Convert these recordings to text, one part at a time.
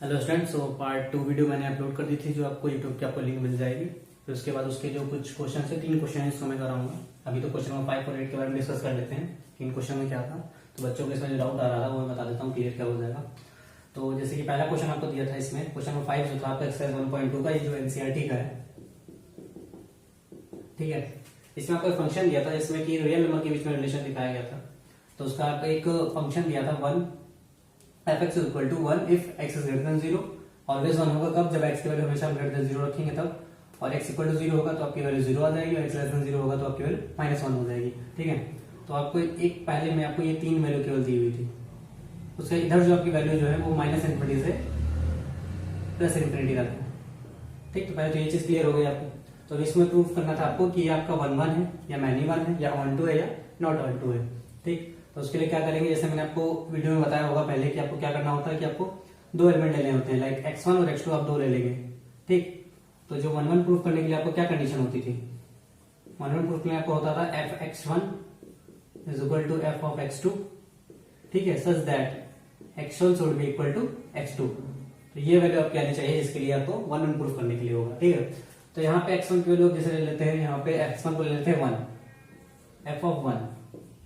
Hello students, so part 2 video मैंने upload कर दी थी जो आपको यूट्यूब के आपको लिंक मिल जाएगी। फिर उसके बाद उसके जो कुछ क्वेश्चन है 3 क्वेश्चन है इसको मैं कराऊंगा। अभी तो क्वेश्चन नंबर 5 और 8 के बारे में डिस्कस कर लेते हैं। 3 क्वेश्चन में क्या था तो बच्चों को इसमें जो डाउट आ रहा था वो मैं बता देता हूँ, क्लियर क्या हो जाएगा। तो जैसे कि पहला क्वेश्चन आपको दिया था, इसमें क्वेश्चन नंबर 5 जो था आपका एक्सरसाइज 1.2 का, ये जो एनसीईआरटी का है, ठीक है। इसमें आपको एक फंक्शन दिया था जिसमें कि रियल नंबर के बीच में रिलेशन दिखाया गया था। तो उसका आपका एक फंक्शन दिया था 1 f(x = 1 if x is greater than 0। Always 1 होगा कब, जब x की वैल्यू हमेशा ग्रेटर देन 0 रखेंगे तब, और x = 0 होगा तो आपकी वैल्यू 0 आ जाएगी, और x लेस देन 0 होगा तो आपकी वैल्यू -1 हो जाएगी, ठीक है। तो आपको एक पहले में आपको ये 3 वैल्यू केवल दी हुई थी। उसके इधर जो आपकी वैल्यू जो है वो -∞ से +∞ तक है, ठीक। तो पहले तो ये चीज क्लियर हो गई आपको। तो इसमें प्रूफ करना था आपको कि ये आपका 1 है या मैनी 1 है या ऑन टू है या नॉट ऑन टू है, ठीक। तो उसके लिए क्या करेंगे, जैसे मैंने आपको वीडियो में बताया होगा पहले कि आपको क्या करना होता है कि आपको 2 एलिमेंट लेने होते हैं, लाइक x1 और x2 आप 2 ले लेंगे, ठीक। तो जो 1 1 प्रूफ करने के लिए आपको क्या कंडीशन होती थी, 1 1 प्रूफ के लिए आपको होता था f(x1) = f(x2), ठीक है, such that x1 should be equal to x2। तो ये वैल्यू आपकी आनी चाहिए, जिसके लिए आपको 1 1 प्रूफ करने के लिए होगा, ठीक है। तो यहाँ पे x1 की वैल्यू जैसे ले लेते हैं, यहाँ पे x1 को ले लेते हैं 1 f(1),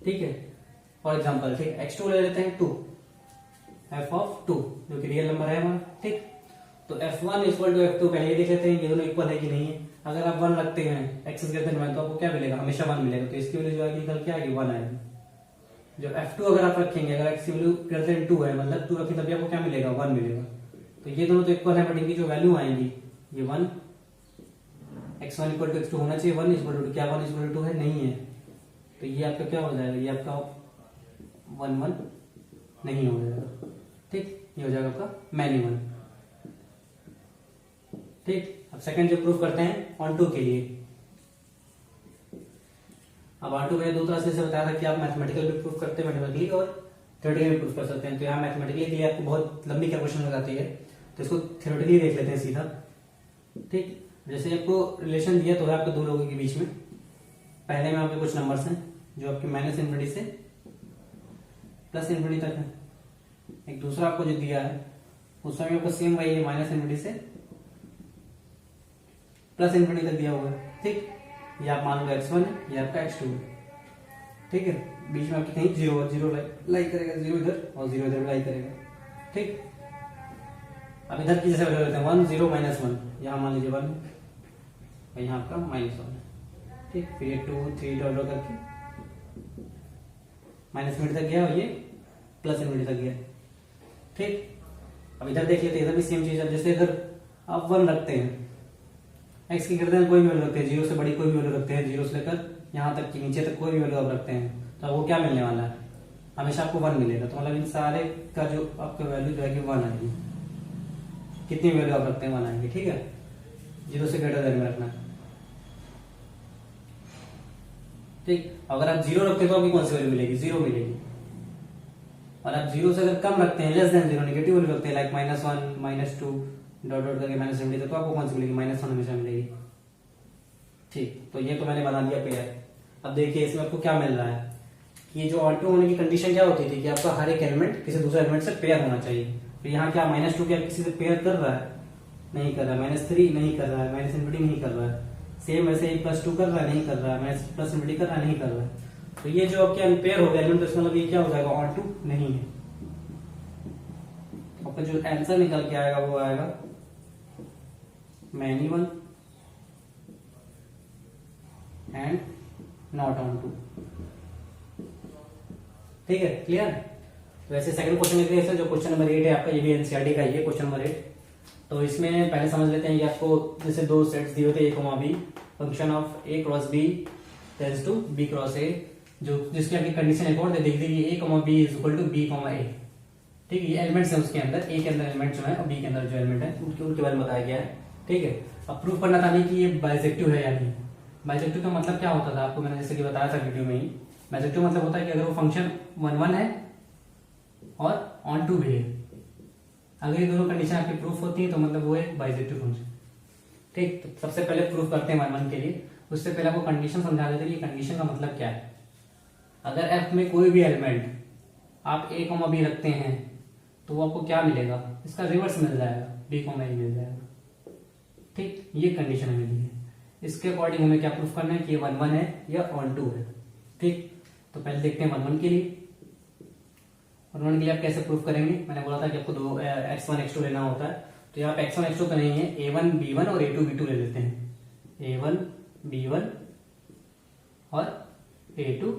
ठीक है, फॉर एग्जाम्पल, ठीक। x2 ले लेते हैं 2 f(2) जो कि रियल नंबर है हमारा, ठीक। तो f1 = f2 पहले ही देख लेते हैं ये दोनों इक्वल है कि नहीं है। अगर आप 1 रखते हैं x is greater than 1 तो आपको क्या मिलेगा, हमेशा 1 मिलेगा। तो इसकी वैल्यू जो आएगी कल क्या आएगी, 1 आएगी। जो f2 अगर आप रखेंगे, अगर x की वैल्यू ग्रेटर देन 2 है, मतलब 2 रखें तभी आपको क्या मिलेगा, 1 मिलेगा। तो ये दोनों तो इक्वल है, बट इनकी जो वैल्यू आएंगी ये 1, x1 = x2 होना चाहिए, 1 = क्या 1 = 2 है, नहीं है। तो ये आपका क्या हो जाएगा, ये आपका 1 1 नहीं हो जाएगा, ठीक। ये हो जाएगा आपका मैनी 1, ठीक। अब सेकंड जो प्रूफ करते हैं ऑन टू के लिए। अब ऑन टू मैंने दो तरह से बताया था कि आप मैथमेटिकल भी प्रूफ करते हैं, मैथमेटिकली और थ्योरेटिकली भी प्रूफ कर सकते हैं। तो यहाँ मैथमेटिकली के लिए आपको बहुत लंबी कैलकुलेशन हो जाती है, तो इसको थ्योरेटिकली देख लेते हैं सीधा, ठीक। जैसे आपको रिलेशन दिया तो है आपको दो लोगों के बीच में। पहले में आपके कुछ नंबर्स हैं जो आपके -∞ से +∞ तक है। एक दूसरा आपको जो दिया है उसमें आपको सेम वही है, -∞ से +∞ तक दिया हुआ है, ठीक। ये आप मान लो x1 है, ये आपका x2 है, ठीक है। बीच में आपकी कहीं 0 लाई करेगा, 0 इधर और 0 इधर लाई करेगा, ठीक। अब इधर की जैसे वैल्यू लेते हैं 1 0 -1, यहाँ मान लीजिए 1 और यहाँ आपका -1 है, ठीक। फिर ये 2 3 डॉट करके -∞ तक गया और ये +∞ तक गया, ठीक। अब इधर देख लेते हैं, इधर भी सेम चीज है। जैसे इधर आप 1 रखते हैं, x की ग्रेटर देन कोई भी वैल्यू रखते हैं, 0 से बड़ी कोई भी वैल्यू रखते हैं, 0 से लेकर यहाँ तक की नीचे तक कोई भी वैल्यू आप रखते हैं, तो आपको क्या मिलने वाला है, हमेशा आपको 1 मिलेगा। तो मतलब इन सारे का जो आपका वैल्यू जो है 1 आएगी। कितनी वैल्यू आप रखते हैं 1 आएगी, ठीक है। 0 से ग्रेटर देन में रखना, ठीक। अगर आप 0 रखते हैं तो आपकी कौन सी वैल्यू मिलेगी, 0 मिलेगी। और आप 0 से अगर कम रखते हैं, लेस देन 0 नेगेटिव वैल्यू रखते हैं, लाइक -1 -2 डॉट डॉट करके -∞ तो आपको कौन सी मिलेगी, -1 हमेशा मिलेगी, ठीक। तो ये तो मैंने बना दिया पेयर। अब देखिए इसमें आपको क्या मिल रहा है कि जो ऑन टू होने की कंडीशन क्या होती थी कि आपका हर एक एलिमेंट किसी दूसरे एलिमेंट से पेयर होना चाहिए। तो यहाँ क्या -2 क्या किसी से पेयर कर रहा है, नहीं कर रहा है। -3 नहीं कर रहा है, -∞ नहीं कर रहा है। सेम ऐसे ही +2 कर रहा है, नहीं कर रहा है। +∞ कर रहा है, नहीं कर रहा है। तो ये जो आपके अनपेयर हो गया एलिमेंट, तो मतलब ये क्या हो जाएगा, ऑन टू नहीं है। आपका जो आंसर निकल के आएगा वो आएगा many 1 and not onto, ठीक है, क्लियर। तो ऐसे सेकंड क्वेश्चन जो क्वेश्चन नंबर 8 है आपका, ये भी एनसीईआरटी का ही है, क्वेश्चन नंबर 8। तो इसमें पहले समझ लेते हैं कि आपको जैसे दो सेट्स दिए होते हैं, a, b, function of a cross b tends to b cross a, जो जिसकी आपकी कंडीशन एक और देख दी कि a, b = b, a, ठीक है। ये एलिमेंट्स हैं उसके अंदर, a के अंदर एलिमेंट जो है और b के अंदर जो एलिमेंट है उनके बारे में बताया गया है, ठीक है। अब प्रूफ करना था नहीं कि ये बाइसेक्टिव है या नहीं। बाइसेक्टिव का मतलब क्या होता था आपको मैंने जैसे कि बताया था वीडियो में ही। बाइसेक्टिव मतलब होता है कि अगर वो फंक्शन 1 1 है और ऑन टू भी है, अगर ये दोनों कंडीशन आपकी प्रूफ होती है तो मतलब वो है बाइसेक्टिव फंक्शन, ठीक। तो सबसे पहले प्रूफ करते हैं 1 1 के लिए। उससे पहले आपको कंडीशन समझा देते हैं कि कंडीशन का मतलब क्या है। अगर f में कोई भी एलिमेंट आप a, b रखते हैं तो वो आपको क्या मिलेगा, इसका रिवर्स मिल जाएगा, बी कॉमा ए मिल जाएगा। ठीक, ये कंडीशन हमें दी है। इसके अकॉर्डिंग हमें क्या प्रूफ करना है कि ये 1 1 है या ऑन 2 है। ठीक, तो पहले देखते हैं 1 1 के लिए। 1 1 के लिए आप कैसे प्रूफ करेंगे, मैंने बोला था कि आपको दो x1 x2 लेना होता है। तो यहाँ पे x1 x2 तो नहीं है, a1 b1 और a2 b2 ले लेते हैं। a1 b1 और a2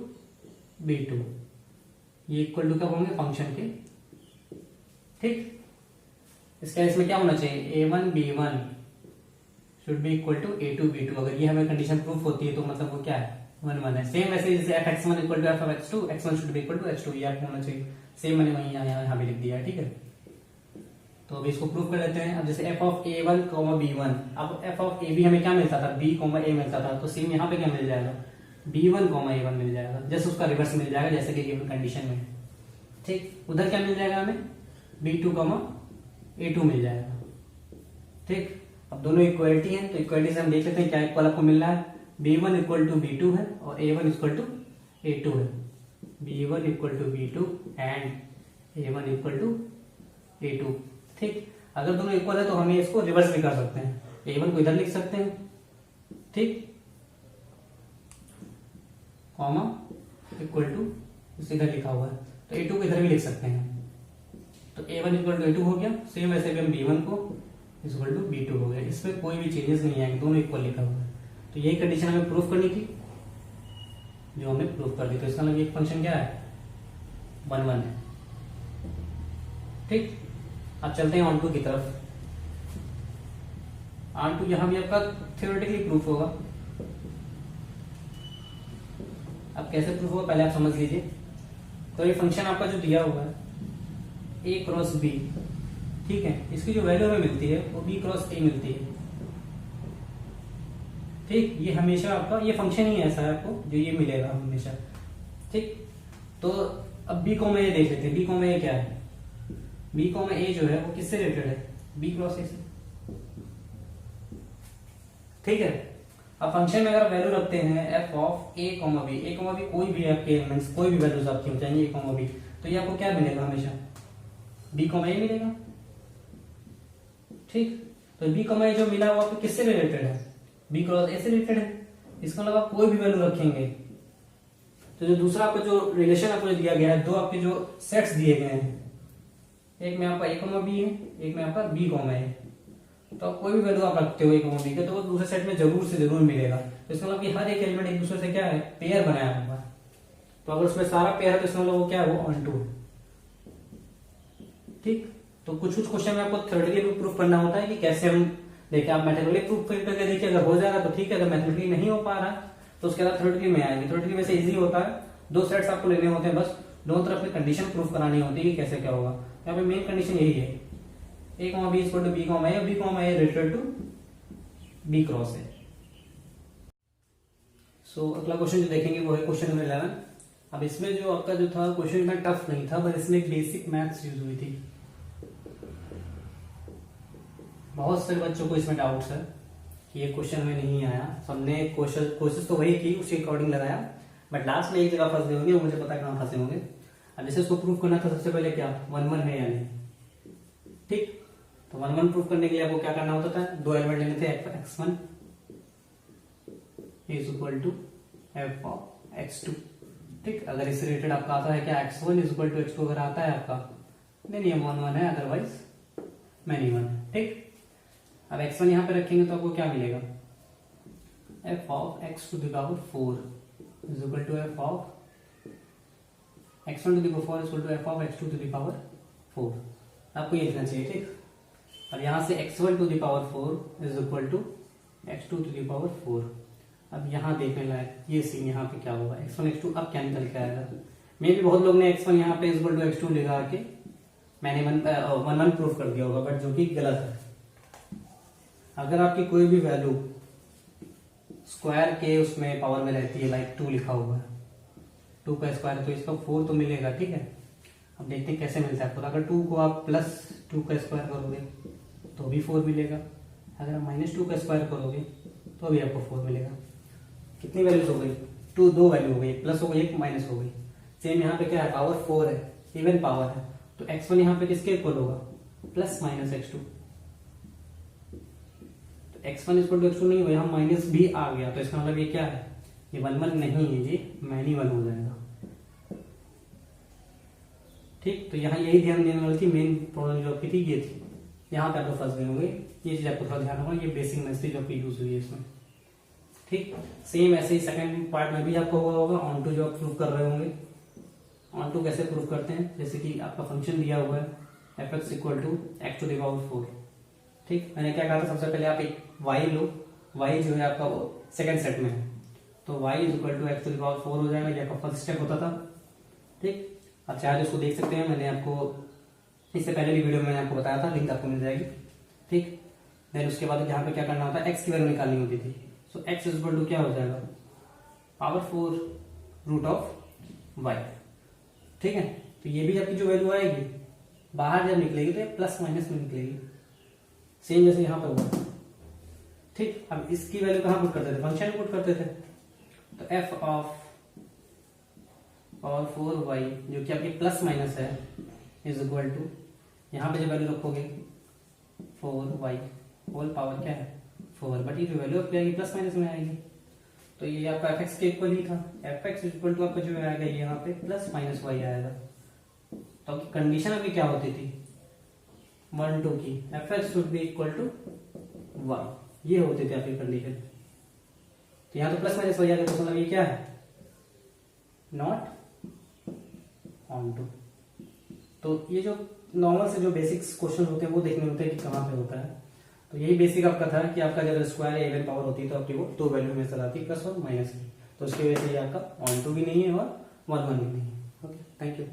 b2 ये इक्वल टू कब होंगे, फंक्शन के। ठीक, इस केस में क्या होना चाहिए, a1 b1 should be equal to a2 b2। अगर ये हमें कंडीशन प्रूफ होती है तो मतलब वो क्या है, 1 1 है। सेम वैसे जैसे f(x1) equal to f(x2), x1 should be equal to x2, ये आपको होना चाहिए। सेम मैंने वही यहाँ भी लिख दिया है। ठीक है, तो अभी इसको प्रूफ कर लेते हैं। अब जैसे f(a1, b1), अब f(ab) हमें क्या मिलता था, b, a मिलता था, तो सेम यहाँ पे क्या मिल जाएगा, b1, a1 मिल जाएगा। जैसे उसका रिवर्स मिल जाएगा जैसे कि गिवन कंडीशन में। ठीक, उधर क्या मिल जाएगा हमें, b2, a2 मिल जाएगा। ठीक, अब दोनों इक्वलिटी है तो इक्वलिटी से हम देख लेते हैं क्या इक्वल आपको मिल रहा है। b1 इक्वल टू b2 है और a1 इक्वल टू a2 है। b1 equal to b2 and a1 equal to a2। ठीक, अगर दोनों इक्वल है तो हम इसको रिवर्स भी कर सकते हैं, a1 को इधर लिख सकते हैं। ठीक, कॉमा इक्वल टू इधर लिखा हुआ है तो a2 को इधर भी लिख सकते हैं। तो a1 इक्वल टू a2 हो गया। सेम वैसे भी हम b1 को इक्वल टू b2 हो गया। इसमें कोई भी चेंजेस नहीं आएंगे, दोनों इक्वल लिखा हुआ है। तो यही कंडीशन हमें प्रूफ करनी थी जो हमने प्रूफ कर दी। तो इसका मतलब एक फंक्शन क्या है, 1 1 है। ठीक, अब चलते हैं ऑन टू की तरफ। ऑन टू यहां भी आपका थ्योरेटिकली प्रूफ होगा। अब कैसे प्रूफ होगा पहले आप समझ लीजिए। तो ये फंक्शन आपका जो दिया हुआ है a क्रॉस b, ठीक है, इसकी जो वैल्यू हमें मिलती है वो b क्रॉस a मिलती है। ठीक, ये हमेशा आपका ये फंक्शन ही ऐसा है आपको जो ये मिलेगा हमेशा। ठीक, तो अब b कॉमा a देख लेते हैं। b कॉमा a क्या है, b कॉमा a जो है वो किससे रिलेटेड है, b क्रॉस a से। ठीक है, अब फंक्शन में अगर वैल्यू रखते हैं f of a comma b, कोई भी आपके एलिमेंट्स, कोई भी वैल्यूज आपकी हो चाहे a कॉमा b, तो ये आपको क्या मिलेगा, हमेशा b कॉमा a मिलेगा। ठीक, तो b कॉमा a जो मिला वो आपको किससे रिलेटेड है, b क्रॉस a से रिलेटेड है। इसका मतलब आप कोई भी वैल्यू रखेंगे तो जो दूसरा आपको जो रिलेशन आपको दिया गया है, दो आपके जो सेट्स दिए गए हैं, एक में आपका a कॉमा b है, एक में आपका b कॉमा a, तो आप कोई भी वैल्यू आप रखते हो a कॉमा b के तो वो दूसरे सेट में जरूर से जरूर मिलेगा। तो इसका मतलब कि हर एक एलिमेंट एक दूसरे से क्या है, पेयर बनाया हुआ है। तो अगर उसमें सारा पेयर है तो इसका मतलब वो क्या है, वो ऑन टू है। ठीक, तो कुछ कुछ क्वेश्चन में आपको थ्योरेटिकली प्रूफ करना होता है कि कैसे हम देखिए। आप मैथमेटिकली प्रूफ करके देखिए, अगर हो जाएगा तो ठीक है, अगर मैथमेटिकली नहीं हो पा रहा तो उसके बाद थ्योरेटिकली में आएंगे। थ्योरेटिकली में से इजी होता है, दो सेट्स आपको लेने होते हैं, बस दोनों तरफ में कंडीशन प्रूफ करानी होती है कि कैसे क्या होगा। यहाँ पे मेन कंडीशन यही है, a comma b equal to b comma a, b comma a related to b cross a। So अगला क्वेश्चन जो देखेंगे वो है क्वेश्चन नंबर 11। अब इसमें जो आपका जो था क्वेश्चन में टफ नहीं था, बस इसमें एक बेसिक मैथ्स यूज हुई थी। बहुत सारे बच्चों को इसमें डाउट्स है कि ये क्वेश्चन में नहीं आया। सबने कोशिश तो वही की, उसी अकॉर्डिंग लगाया, बट लास्ट में एक जगह फंसे होंगे, मुझे पता है कहाँ फंसे होंगे। अब जैसे उसको प्रूफ करना था सबसे पहले क्या 1 1 है या नहीं। ठीक, तो 1 1 प्रूफ करने के लिए आपको क्या करना होता था, दो एलिमेंट लेने थे, x1 is equal to f of x2। ठीक, अगर इससे रिलेटेड आपका आता है क्या x1 is equal to x2, अगर आता है आपका नहीं ये 1 1 है, अदरवाइज मैनी 1 है। ठीक, अब x1 यहाँ पे रखेंगे तो आपको क्या मिलेगा, f of x to the power 4 is equal to f of x1 to the power 4 is equal to f of x2 to the power 4। आपको ये लिखना चाहिए। ठीक, अब यहाँ से x1 to the power 4 is equal to x2 to the power 4। अब यहाँ देखने लायक ये सीन यहाँ पे क्या होगा, x1 x2 अब क्या निकल के आएगा। मे भी बहुत लोग ने x1 यहाँ पे इज इक्वल टू x2 लिखा के मैंने 1 1 प्रूफ कर दिया होगा, बट जो कि गलत है। अगर आपकी कोई भी वैल्यू स्क्वायर के उसमें पावर में रहती है, लाइक 2 लिखा हुआ है, 2 का स्क्वायर तो इसका 4 तो मिलेगा। ठीक है, अब देखते हैं कैसे मिलता है। तो अगर 2 को आप प्लस 2 का स्क्वायर करोगे तो भी 4 मिलेगा, अगर आप माइनस 2 का स्क्वायर करोगे तो भी आपको 4 मिलेगा। कितनी वैल्यूज हो गई, 2 वैल्यू हो गई, प्लस हो गई, एक माइनस हो गई। सेम यहाँ पे क्या है, पावर 4 है, इवन पावर है, तो x1 यहाँ पे किसके इक्वल होगा, प्लस माइनस x2। तो x1 इक्वल टू x2 नहीं हुआ, यहाँ माइनस भी आ गया, तो इसका मतलब ये क्या है, ये 1 1 नहीं है, ये मैनी 1 हो जाएगा। ठीक, तो यहाँ यही ध्यान देने वाली थी, मेन प्रॉब्लम जो आपकी थी ये थी, यहाँ पे आप लोग फंस गए होंगे, ये चीज आपको थोड़ा ध्यान होगा, ये बेसिक मैथ्स थी जो आपकी यूज हुई है इसमें। ठीक, सेम ऐसे ही सेकंड पार्ट में भी आपको हुआ होगा, ऑन टू जो आप प्रूव कर रहे होंगे। ऑन टू कैसे प्रूव करते हैं, जैसे कि आपका फंक्शन दिया हुआ है f x equal to x to the power 4। ठीक, मैंने क्या कहा था, सबसे पहले आप एक y लो, y जो है आपका सेकंड सेट में है, तो y is equal to x to the power 4 हो जाएगा, ये आपका फर्स्ट स्टेप होता था। ठीक, आप चाहे उसको देख सकते हैं, मैंने आपको इससे पहले भी वीडियो में मैंने आपको बताया था, लिंक आपको मिल जाएगी। ठीक, देन उसके बाद यहाँ पे क्या करना होता है, x की वैल्यू निकालनी होती थी, सो x इज इक्वल टू क्या हो जाएगा, पावर 4 रूट ऑफ y। ठीक है, तो ये भी आपकी जो वैल्यू आएगी बाहर जब निकलेगी तो ये प्लस माइनस में निकलेगी, सेम जैसे यहाँ पे हुआ। ठीक, अब इसकी वैल्यू कहाँ पुट करते थे, फंक्शन पुट करते थे, तो f ऑफ और 4y जो कि आपकी प्लस माइनस है इज इक्वल टू, यहाँ पे जो वैल्यू रखोगे 4y होल पावर क्या है 4, बट ये जो वैल्यू आपकी आएगी प्लस माइनस में आएगी, तो ये आपका fx के इक्वल ही था, fx इक्वल टू आपका जो आएगा ये यहाँ पे प्लस माइनस y आएगा। तो आपकी कंडीशन अभी क्या होती थी 1 2 की, fx should be equal to y, ये होती थी आपकी कंडीशन। तो यहाँ तो प्लस माइनस y आ गया, तो मतलब ये क्या है, नॉट ऑन टू। तो ये जो नॉर्मल से जो बेसिक्स क्वेश्चन होते हैं वो देखने होते हैं कि कहाँ पे होता है। तो यही बेसिक आपका था कि आपका जब स्क्वायर या इवन पावर होती है तो आपकी वो दो वैल्यू में चलाती है, प्लस और माइनस की, तो उसकी वजह से ये आपका ऑन टू भी नहीं है और 1 1 भी नहीं है। Okay, thank you.